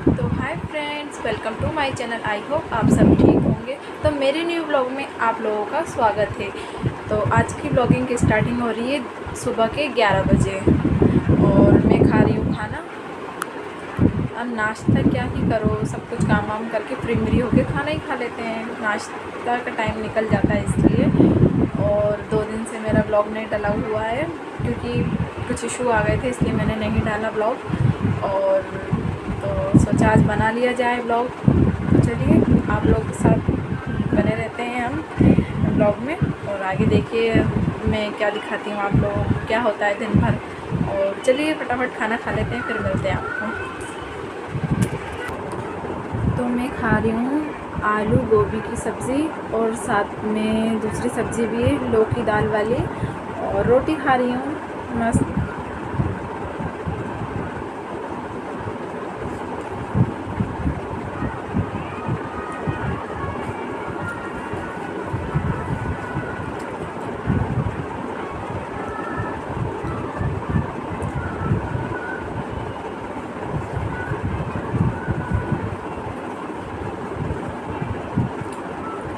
तो hi friends, welcome to my channel. I hope आप सब ठीक होंगे। तो मेरे न्यू ब्लॉग में आप लोगों का स्वागत है। तो आज की ब्लॉगिंग की स्टार्टिंग हो रही है सुबह के 11 बजे और मैं खा रही हूँ खाना। अब नाश्ता क्या ही करो, सब कुछ काम वाम करके फ्री मिरी होके खाना ही खा लेते हैं। नाश्ता का टाइम निकल जाता है इसलिए। और 2 दिन से मेरा ब्लॉग नहीं डला हुआ है क्योंकि कुछ इशू आ गए थे, इसलिए मैंने नहीं डाला ब्लॉग। और तो सोचा आज बना लिया जाए ब्लॉग। तो चलिए आप लोग के साथ बने रहते हैं हम ब्लॉग में, और आगे देखिए मैं क्या दिखाती हूँ आप लोगों को, क्या होता है दिन भर। और चलिए फटाफट खाना खा लेते हैं, फिर मिलते हैं आपको। तो मैं खा रही हूँ आलू गोभी की सब्ज़ी और साथ में दूसरी सब्ज़ी भी है लौकी दाल वाली, और रोटी खा रही हूँ मस्त।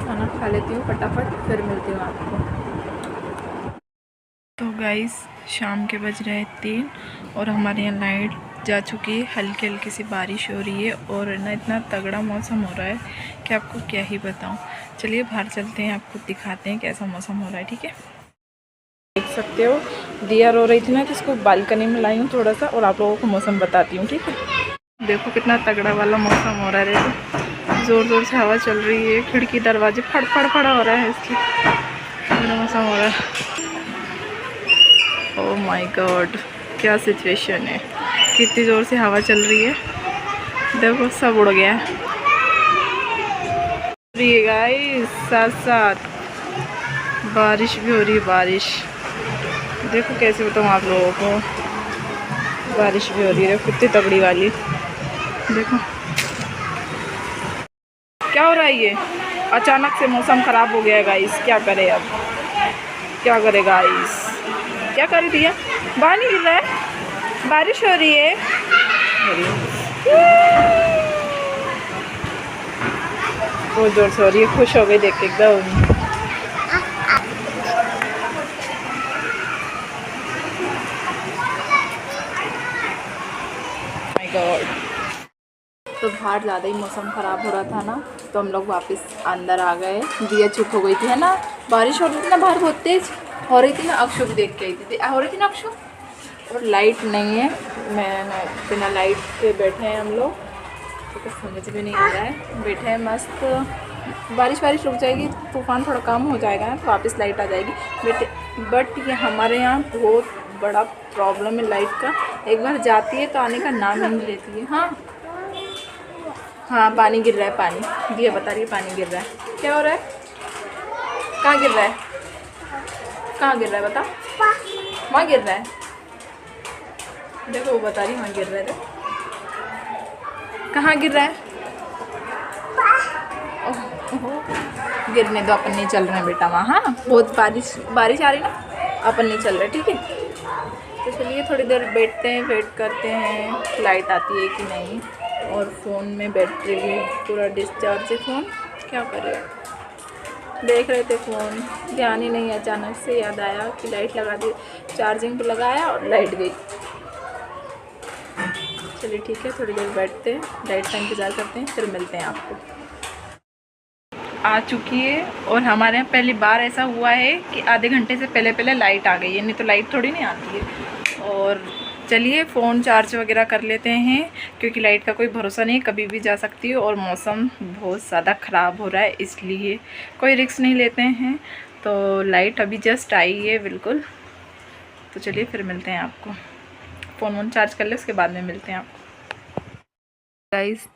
खाना खा लेती हूँ फटाफट, फिर मिलती हूँ आपको। तो गाइस शाम के बज रहे हैं 3 और हमारे यहाँ लाइट जा चुकी है। हल्की हल्की सी बारिश हो रही है और ना इतना तगड़ा मौसम हो रहा है कि आपको क्या ही बताऊँ। चलिए बाहर चलते हैं, आपको दिखाते हैं कैसा मौसम हो रहा है। ठीक है, देख सकते हो दिया रो रही थी ना, तो इसको बालकनी में लाई हूँ थोड़ा सा और आप लोगों को मौसम बताती हूँ। ठीक है, देखो कितना तगड़ा वाला मौसम हो रहा है। देखो ज़ोर ज़ोर से हवा चल रही है, खिड़की दरवाजे फड़ फड़ फड़ा हो रहा है, इसलिए तगड़ा मौसम हो रहा है। ओह माय गॉड, क्या सिचुएशन है, कितनी ज़ोर से हवा चल रही है। देखो सब उड़ गया है गाइस, साथ साथ बारिश भी हो रही है। बारिश देखो कैसे बताऊँ आप लोगों को, बारिश भी हो रही है कितनी तगड़ी वाली। देखो क्या हो रहा है, ये अचानक से मौसम ख़राब हो गया है गाइस। क्या करे अब, क्या करे गाइस, क्या कर दिया। पानी गिर रहा है, बारिश हो रही है। बहुत जोर से हो रही है, खुश हो गई देख के एकदम। माय गॉड, तो बाहर ज़्यादा ही मौसम ख़राब हो रहा था ना, तो हम लोग वापस अंदर आ गए। दिया चुप हो गई थी, है ना, बारिश हो रही थी ना, बाहर बहुत तेज़ हो रही थी ना। अक्षु भी देख के आई थी, हो रही थी ना अक्षु। और लाइट नहीं है, मैं बिना लाइट के बैठे हैं हम लोग, तो कुछ समझ भी नहीं आ रहा है। बैठे हैं मस्त, बारिश रुक जाएगी, तूफ़ान थोड़ा कम हो जाएगा ना, तो वापस लाइट आ जाएगी। बट ये हमारे यहाँ बहुत बड़ा प्रॉब्लम है लाइट का। एक बार जाती है तो आने का नाम नहीं लेती है। हाँ पानी गिर रहा है, पानी दिया बता रही है, पानी गिर रहा है। क्या हो रहा है, कहाँ गिर रहा है, कहाँ गिर रहा है बता। वहाँ गिर रहा है, देखो वो बता रही वहाँ गिर रहा है। कहाँ गिर रहा है, ओह गिरने दो, अपन नहीं चल रहे हैं बेटा वहाँ। हाँ बहुत बारिश आ रही ना, अपन नहीं चल रहे। ठीक है, तो चलिए थोड़ी देर बैठते हैं, वेट करते हैं लाइट आती है कि नहीं। और फ़ोन में बैटरी भी पूरा डिस्चार्ज है फ़ोन, क्या करें। देख रहे थे फ़ोन, ध्यान ही नहीं, अचानक से याद आया कि लाइट लगा दी, चार्जिंग पे लगाया और लाइट गई। चलिए ठीक है, थोड़ी देर बैठते हैं, लाइट का इंतज़ार करते हैं, फिर मिलते हैं आपको। आ चुकी है और हमारे यहाँ पहली बार ऐसा हुआ है कि आधे घंटे से पहले लाइट आ गई है, नहीं तो लाइट थोड़ी नहीं आती है। और चलिए फ़ोन चार्ज वगैरह कर लेते हैं, क्योंकि लाइट का कोई भरोसा नहीं, कभी भी जा सकती है और मौसम बहुत ज़्यादा ख़राब हो रहा है, इसलिए कोई रिस्क नहीं लेते हैं। तो लाइट अभी जस्ट आई है बिल्कुल, तो चलिए फिर मिलते हैं आपको। फ़ोन चार्ज कर ले, उसके बाद में मिलते हैं आपको। गाइस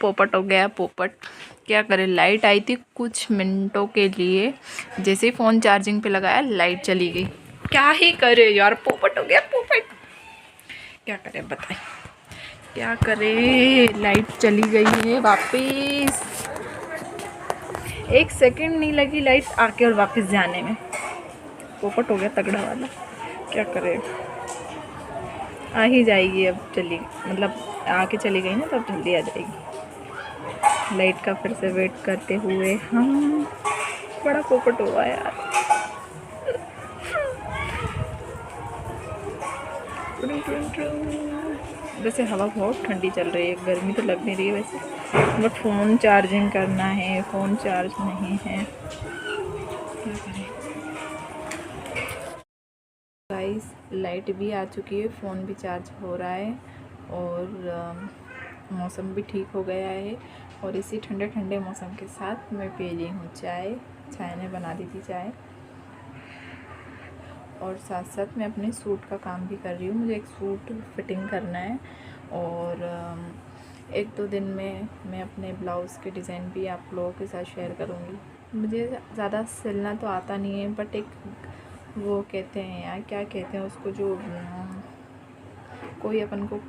पोपट हो गया पोपट, क्या करें, लाइट आई थी कुछ मिनटों के लिए, जैसे ही फ़ोन चार्जिंग पे लगाया लाइट चली गई। क्या ही करे यार, पोपट हो गया पोपट, क्या करें बताएं, क्या करें, लाइट चली गई है वापस। 1 सेकंड नहीं लगी लाइट आके और वापस जाने में। पोपट हो गया तगड़ा वाला, क्या करें, आ ही जाएगी अब, चलिए मतलब आके चली गई ना तो अब जल्दी आ जाएगी। लाइट का फिर से वेट करते हुए हम बड़ा पोपट हुआ यार। वैसे हवा बहुत ठंडी चल रही है, गर्मी तो लग नहीं रही है वैसे, बट फ़ोन चार्जिंग करना है, फ़ोन चार्ज नहीं है, क्या करें। गाइस लाइट भी आ चुकी है, फ़ोन भी चार्ज हो रहा है और मौसम भी ठीक हो गया है। और इसी ठंडे ठंडे मौसम के साथ मैं पी रही हूँ चाय। चाय ने बना दी थी चाय, और साथ साथ मैं अपने सूट का काम भी कर रही हूँ। मुझे एक सूट फिटिंग करना है और 1-2 दिन में मैं अपने ब्लाउज़ के डिज़ाइन भी आप लोगों के साथ शेयर करूँगी। मुझे ज़्यादा सिलना तो आता नहीं है, बट एक वो कहते हैं यार, क्या कहते हैं उसको, जो कोई अपन को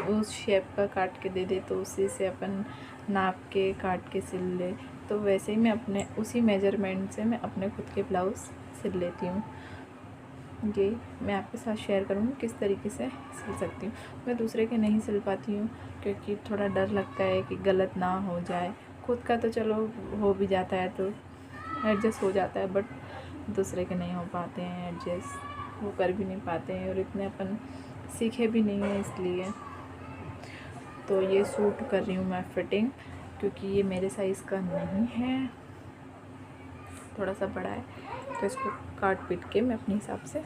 उस शेप का काट के दे दे तो उसी से अपन नाप के काट के सिल ले, तो वैसे ही मैं अपने उसी मेजरमेंट से मैं अपने खुद के ब्लाउज़ सिल लेती हूँ। ये मैं आपके साथ शेयर करूँगी किस तरीके से सिल सकती हूँ। मैं दूसरे के नहीं सिल पाती हूँ क्योंकि थोड़ा डर लगता है कि गलत ना हो जाए। खुद का तो चलो हो भी जाता है तो एडजस्ट हो जाता है, बट दूसरे के नहीं हो पाते हैं एडजस्ट, वो कर भी नहीं पाते हैं, और इतने अपन सीखे भी नहीं हैं इसलिए। तो ये सूट कर रही हूँ मैं फिटिंग, क्योंकि ये मेरे साइज़ का नहीं है, थोड़ा सा बड़ा है, तो इसको काट पीट के मैं अपने हिसाब से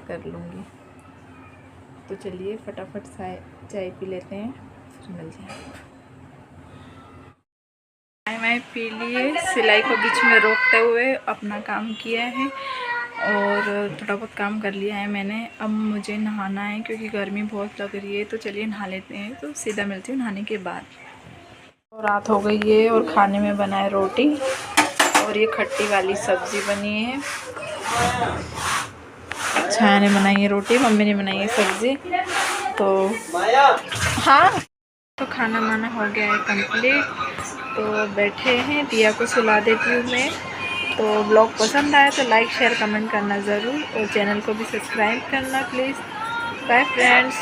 कर लूँगी। तो चलिए फटाफट चाय पी लेते हैं, फिर मिल जाए। चाय पी लिए, सिलाई को बीच में रोकते हुए अपना काम किया है और थोड़ा बहुत काम कर लिया है मैंने। अब मुझे नहाना है क्योंकि गर्मी बहुत लग रही है, तो चलिए नहा लेते हैं। तो सीधा मिलती हूँ नहाने के बाद। और रात हो गई है और खाने में बना है रोटी और ये खट्टी वाली सब्ज़ी बनी है। अच्छा ने बनाई है रोटी, मम्मी ने बनाई है सब्ज़ी। तो हाँ, तो खाना वाना हो गया है कंप्लीट, तो बैठे हैं, दिया को सुला देती हूँ मैं। तो ब्लॉग पसंद आया तो लाइक शेयर कमेंट करना ज़रूर, और चैनल को भी सब्सक्राइब करना प्लीज़। Bye friends.